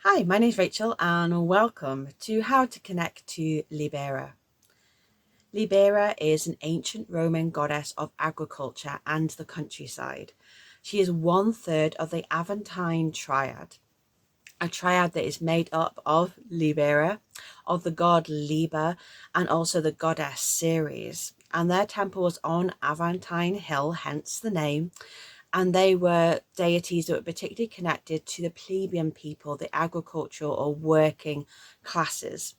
Hi, my name is Rachel and welcome to How to Connect to Libera. Libera is an ancient Roman goddess of agriculture and the countryside. She is 1/3 of the Aventine Triad, a triad that is made up of Libera, of the god Liber, and also the goddess Ceres. And their temple was on Aventine Hill, hence the name. And they were deities that were particularly connected to the plebeian people, the agricultural or working classes.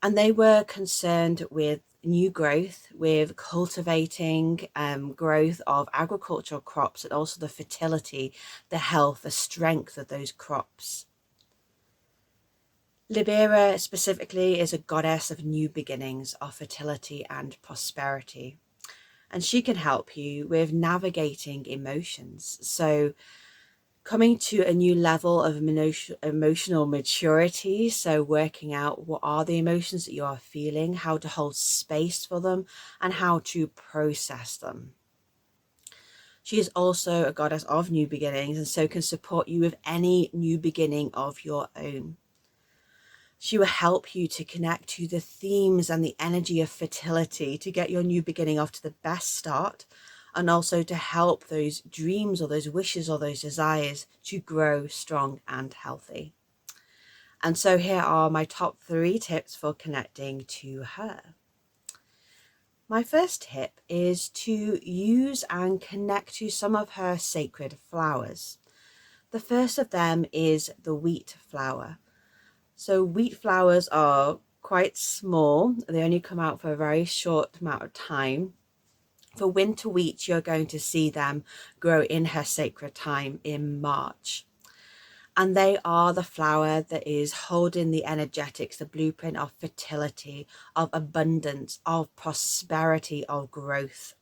And they were concerned with new growth, with cultivating growth of agricultural crops, and also the fertility, the health, the strength of those crops. Libera specifically is a goddess of new beginnings, of fertility and prosperity. And she can help you with navigating emotions. So coming to a new level of emotional maturity. So working out what are the emotions that you are feeling, how to hold space for them, and how to process them. She is also a goddess of new beginnings, and so can support you with any new beginning of your own. She will help you to connect to the themes and the energy of fertility to get your new beginning off to the best start, and also to help those dreams or those wishes or those desires to grow strong and healthy. And so here are my top 3 tips for connecting to her. My first tip is to use and connect to some of her sacred flowers. The first of them is the wheat flower. So wheat flowers are quite small. They only come out for a very short amount of time. For winter wheat, you're going to see them grow in her sacred time in March. And they are the flower that is holding the energetics, the blueprint of fertility, of abundance, of prosperity, of growth.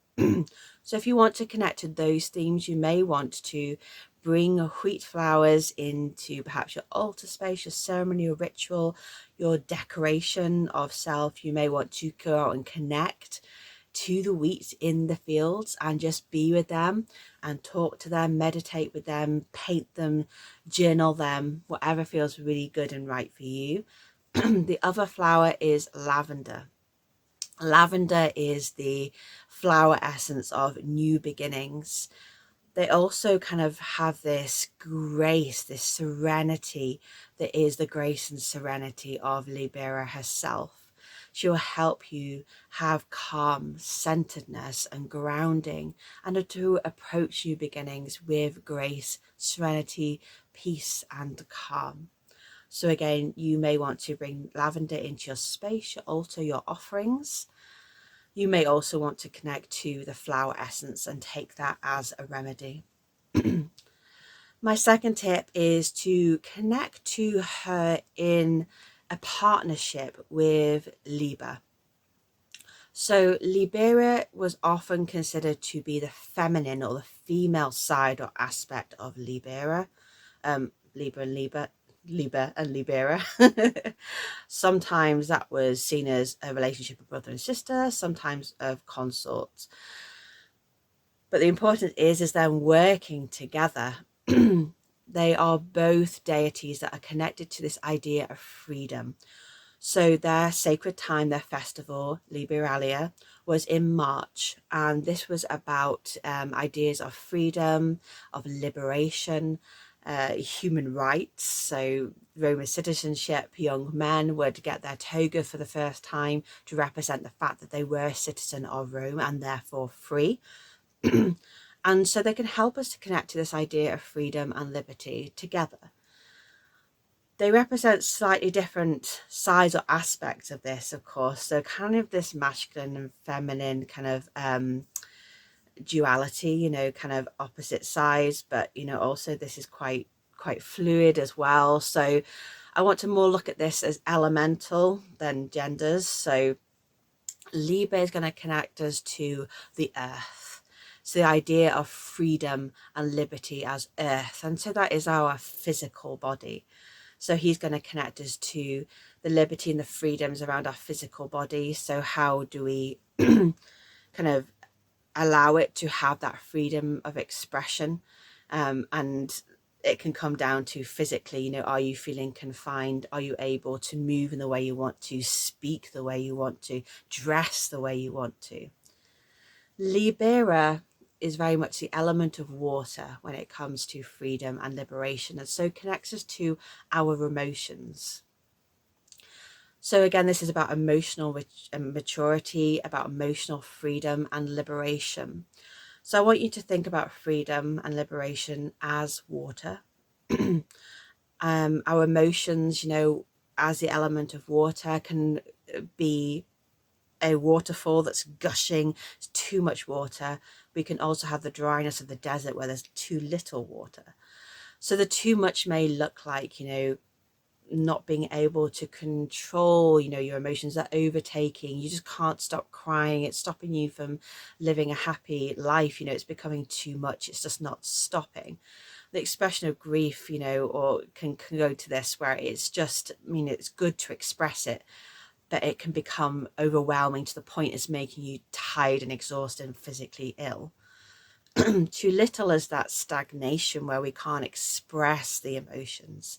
So if you want to connect to those themes, you may want to bring wheat flowers into perhaps your altar space, your ceremony, your ritual, your decoration of self. You may want to go out and connect to the wheat in the fields and just be with them and talk to them, meditate with them, paint them, journal them, whatever feels really good and right for you. The other flower is lavender. Lavender is the flower essence of new beginnings. They also kind of have this grace, this serenity that is the grace and serenity of Libera herself. She will help you have calm, centeredness and grounding, and to approach new beginnings with grace, serenity, peace and calm. So again, you may want to bring lavender into your space, your altar, your offerings. You may also want to connect to the flower essence and take that as a remedy. My second tip is to connect to her in a partnership with Liber. So Libera was often considered to be the feminine or the female side or aspect of Libera. Liber and Libera. Sometimes that was seen as a relationship of brother and sister, sometimes of consorts. But the important is them working together. They are both deities that are connected to this idea of freedom. So their sacred time, their festival, Liberalia, was in March, and this was about ideas of freedom, of liberation, human rights. So Roman citizenship, young men would get their toga for the first time to represent the fact that they were a citizen of Rome and therefore free. And so they can help us to connect to this idea of freedom and liberty together. They represent slightly different sides or aspects of this, of course. So kind of this masculine and feminine kind of duality, kind of opposite sides, but also this is quite fluid as well. So I want to more look at this as elemental than genders. So Libra is going to connect us to the earth. So the idea of freedom and liberty as earth. And so that is our physical body. So he's going to connect us to the liberty and the freedoms around our physical body. So how do we kind of allow it to have that freedom of expression, and it can come down to physically, are you feeling confined? Are you able to move in the way you want to, speak the way you want to, dress the way you want to? Libera is very much the element of water when it comes to freedom and liberation, and so connects us to our emotions. So again, this is about emotional maturity, about emotional freedom and liberation. So I want you to think about freedom and liberation as water. Our emotions, as the element of water, can be a waterfall that's gushing. It's too much water. We can also have the dryness of the desert where there's too little water. So the too much may look like, not being able to control, your emotions, that overtaking. You just can't stop crying. It's stopping you from living a happy life. It's becoming too much. It's just not stopping. The expression of grief, or can go to this where it's just, it's good to express it, but it can become overwhelming to the point it's making you tired and exhausted and physically ill. Too little is that stagnation where we can't express the emotions,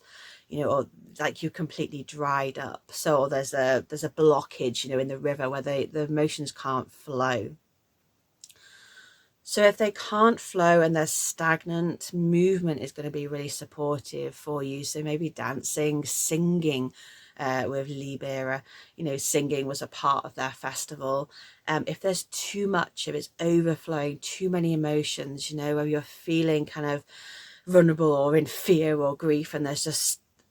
or like you're completely dried up. So there's a blockage, in the river where the emotions can't flow. So if they can't flow and they're stagnant, movement is going to be really supportive for you. So maybe dancing, singing with Libera, singing was a part of their festival. If there's too much, if it's overflowing, too many emotions, where you're feeling kind of vulnerable or in fear or grief, and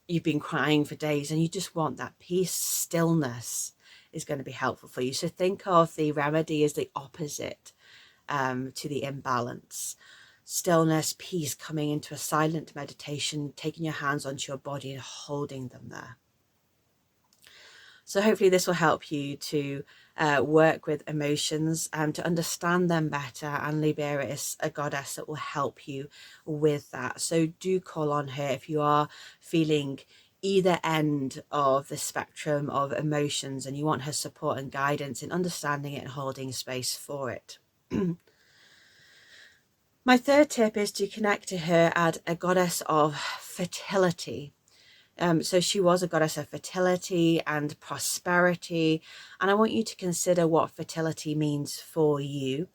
you've been crying for days and you just want that peace, stillness is going to be helpful for you. So think of the remedy as the opposite to the imbalance. Stillness, peace, coming into a silent meditation, taking your hands onto your body and holding them there. So hopefully this will help you to work with emotions and to understand them better. And Libera is a goddess that will help you with that. So do call on her if you are feeling either end of the spectrum of emotions and you want her support and guidance in understanding it and holding space for it. My third tip is to connect to her as a goddess of fertility. So she was a goddess of fertility and prosperity. And I want you to consider what fertility means for you.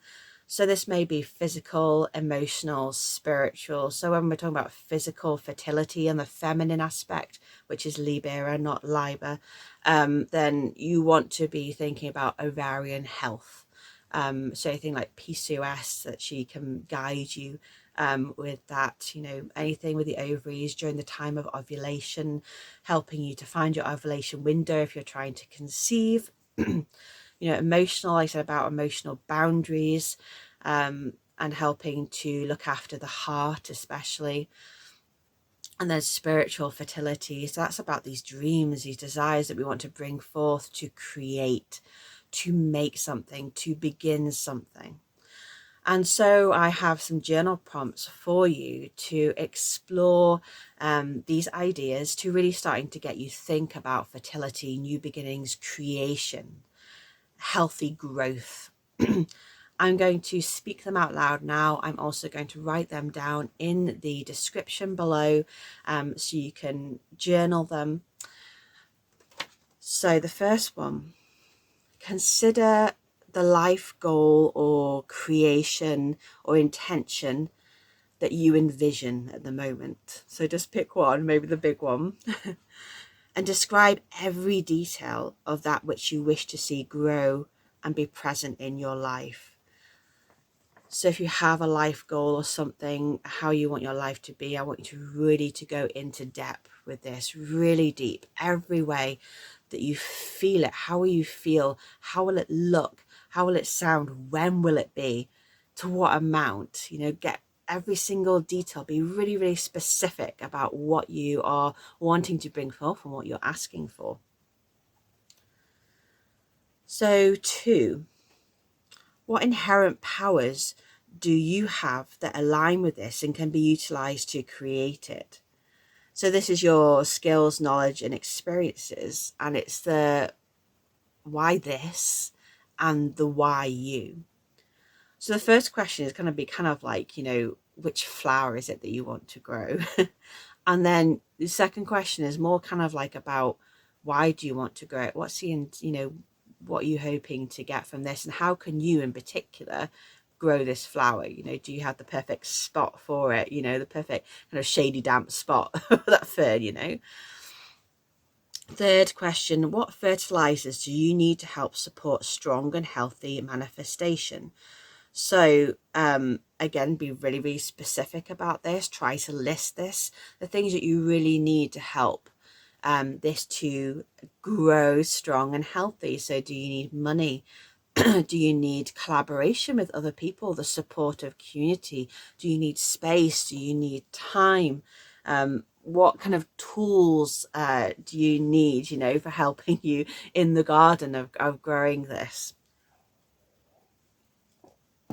So this may be physical, emotional, spiritual. So when we're talking about physical fertility and the feminine aspect, which is Libera, not Liber, then you want to be thinking about ovarian health. So anything like PCOS, that she can guide you with that, anything with the ovaries during the time of ovulation, helping you to find your ovulation window if you're trying to conceive. Emotional, I said about emotional boundaries, and helping to look after the heart especially. And then spiritual fertility, so that's about these dreams, these desires that we want to bring forth, to create, to make something, to begin something. And so I have some journal prompts for you to explore these ideas, to really starting to get you think about fertility, new beginnings, creation, healthy growth. I'm going to speak them out loud now. I'm also going to write them down in the description below, so you can journal them. So the first one, consider the life goal or creation or intention that you envision at the moment. So just pick one, maybe the big one, and describe every detail of that which you wish to see grow and be present in your life. So if you have a life goal or something, how you want your life to be, I want you to really to go into depth with this, really deep, every way that you feel it. How will you feel? How will it look? How will it sound? When will it be? To what amount? Get every single detail. Be really, really specific about what you are wanting to bring forth and what you're asking for. So 2, what inherent powers do you have that align with this and can be utilized to create it? So this is your skills, knowledge, and experiences, and it's the why this and the why you. So the first question is going to be kind of like, which flower is it that you want to grow? And then the second question is more kind of like about, why do you want to grow it? What's the, what are you hoping to get from this? And how can you in particular grow this flower? Do you have the perfect spot for it? The perfect kind of shady, damp spot for that fern? Third question, what fertilizers do you need to help support strong and healthy manifestation? So again, be really, really specific about this. Try to list the things that you really need to help this to grow strong and healthy. So do you need money? Do you need collaboration with other people, the support of community? Do you need space? Do you need time? What kind of tools do you need, for helping you in the garden of growing this?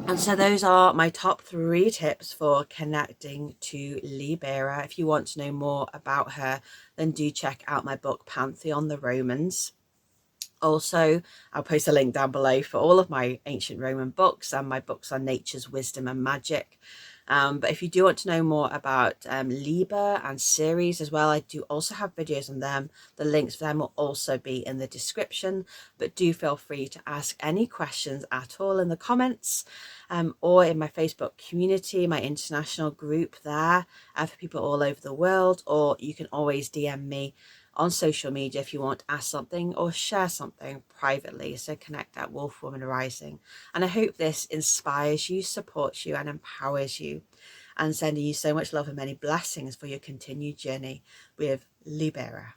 And so those are my top 3 tips for connecting to Libera. If you want to know more about her, then do check out my book, Pantheon, the Romans. Also, I'll post a link down below for all of my ancient Roman books and my books on nature's wisdom and magic. But if you do want to know more about Liber and Ceres as well, I do also have videos on them. The links for them will also be in the description. But do feel free to ask any questions at all in the comments or in my Facebook community, my international group there for people all over the world. Or you can always DM me on social media if you want to ask something or share something privately. So connect at Wolf Woman Rising. And I hope this inspires you, supports you and empowers you, and sending you so much love and many blessings for your continued journey with Libera.